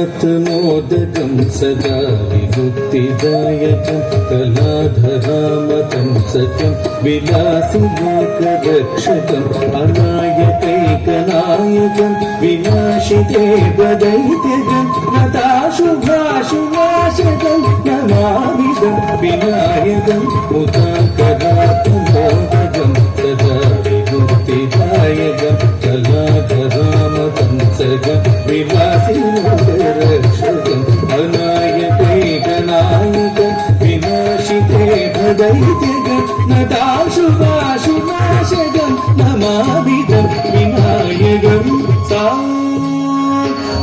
मुदकरत्नोदकं सदा विमुक्तिदायकं कलाधरामतं सत्यं विलासिलोकरक्षकम् अनायकैकनायकं विनाशिते वदैत्यजं नताशुभाशुनाशकं नमामिदं विनायकं मुदकरत्नोदकं सदा विमुक्तिदायकं कलाधरामतं सत्यं विलासिलोकरक्षकम् अनायकैकनायकं विनाशिते भदैत्यजं नताशुभाशुनाशकं नमामिदं विनायकं सा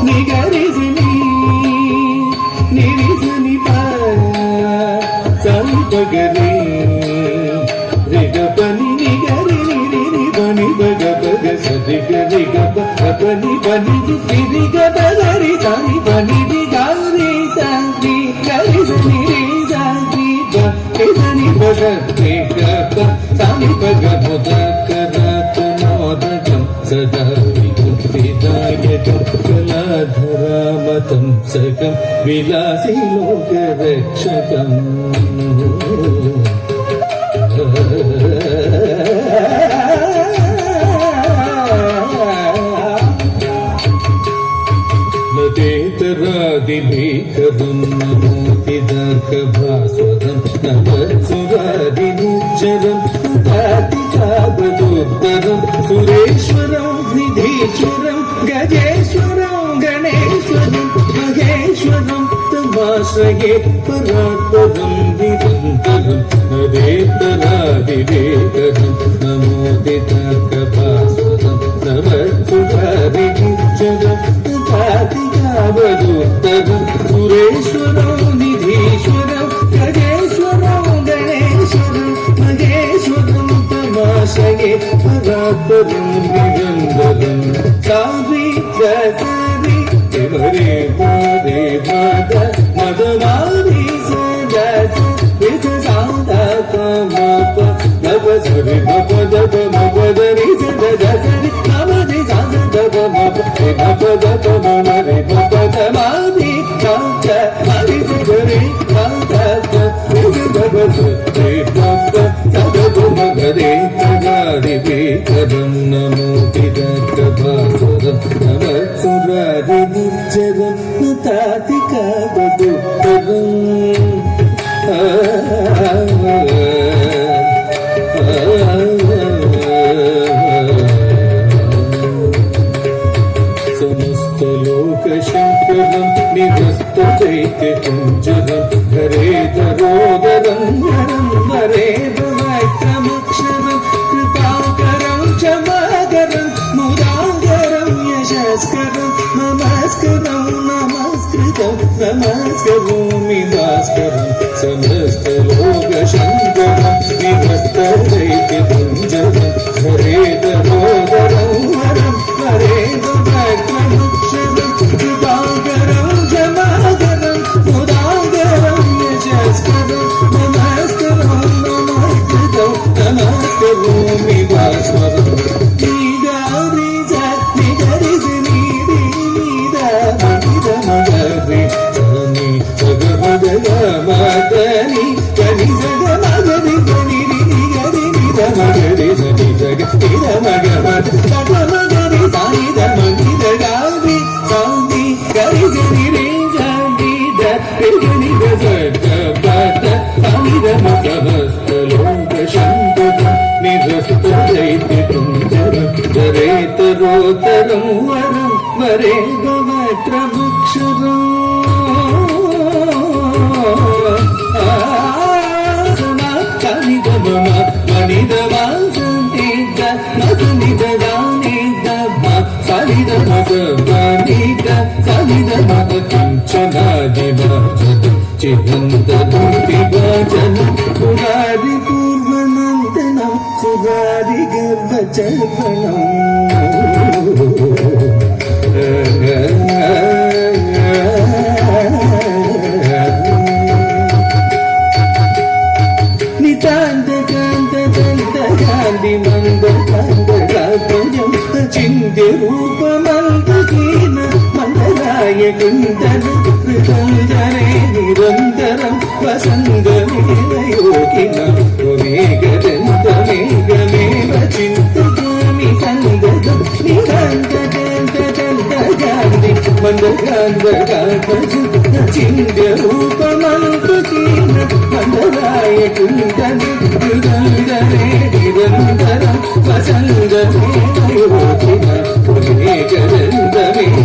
निगरिसनि निरिसनि पगरे रिगपनि निगरि निरि बनि बग बग सदिग रिगप अपनि बनि दिरि गदरि सानि बनि दिगारि सानि गरिसनि रि सानि बनि बसति गप सानि बग मुदकरत्नोदकं सदा विमुक्तिदायकं कलाधरामतं सकं विलासिलोकरक्षकम् नदेतरादिभीकरं नमोतिदार्कभास्वरं नवत्सुरादिनिज्जरं तातिकावदोत्तरं सुरेश्वरं निधीश्वरं गजेश्वरं गणेश्वरं महेश्वरं तमाश्रये परात्परं निरन्तरं नदेतरादिभीकरं नमोतिदार्कभास्वरं नवत्सुरादिनिज्जरं तातिकावदोत्तरं सुरेश्वरं निधीश्वरं गजेश्वरं गणेश्वरं महेश्वरं तमाश्रये परात्परं निरन्तरं सावि गसरि रे रे मद मदमारि सदस विस सादा कमप नव सरि मप दप मप दरि सदसरि नमदि साद दप मप मप दप ममरि मप दमादि साद हरि सरि साद विस दप सरि मप सद मगरे तगारि विकरं नमोतिदार्कभास्वरं नवत्सुरादिनिज्जरं तातिकावदोत्तरं समस्तलोकशङ्करं निधस्तदैत्यकुञ्जरं हरेधरोदरं हरं हरेदवैत्रमक्षरं कृपाकरं क्षमाकरं मुदाकरं यशस्करं नमस्करं नमस्कृतं नमस्करोमि भास्करं समस्तलोकशङ्करं निधस्तदैत्यकुञ्जरं हरेधरोदरं हरं हरेदवैत्रमक्षरं कृपाकरं क्षमाकरं मुदाकरं यशस्करं नमस्करं नमस्कृतं नमस्करोमि भास्करं मदनी कनि जग मगरि कनि रि गरि नि द मगरि सनि जग ति द मग मद द मगरि सानि द मगि द गारि सानि गरि जनि रि जनि द नि द जग पद सानि द मसहस्त लोक शंकरं निधस्तदैत्यकुञ्जरं हरेतरोदरं वरं वरेदवैत्रमक्षरम् चिरन्तरूपिभाजनं पुरारि पूर्वनन्दनं सुरारि गर्भचर्वणम् రూపమంతకీన మందరాయ కుందన మృదంజనే నిరంతరం వసంగమేవయోగిన మేఘదంతమేఘమేవ చింతయామి సంగతం నిరంతరంతరంతగాంధి మందగాంధగాంధ చింద్య రూపమంతకీన మందరాయ కుందన మృదంజనే నిరంతరం వసంగమేవయోగిన మేఘదంతమేఘమేవ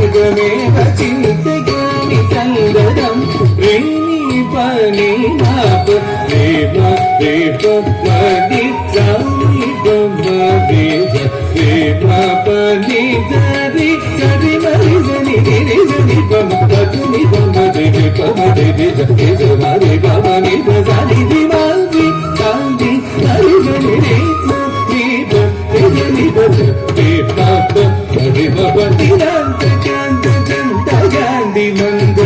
చింతయామి సంగతం రేణి పని మాప రేప రేప మది సాయి గమ రేప రేప పని దరి సరి మరి జని గిరి జని పమ పతుని పమ దిరి పమ దిరి జని జమరి పమ ని పజని దిమాంగి కాంగి హరి జని రేప రేప రేజని పజ రేప హరి పమ తిరంత చంత చంత గాంధి మంద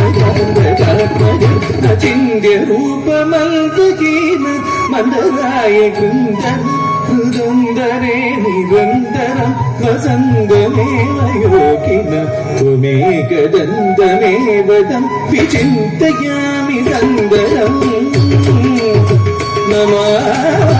చింద్య రూపమంతకీన మందరాయ కుందరే నిరంతరం వసంగమేవ యోగిన త్వమేకదంతమేవదం విచింతయామి సందరం నమః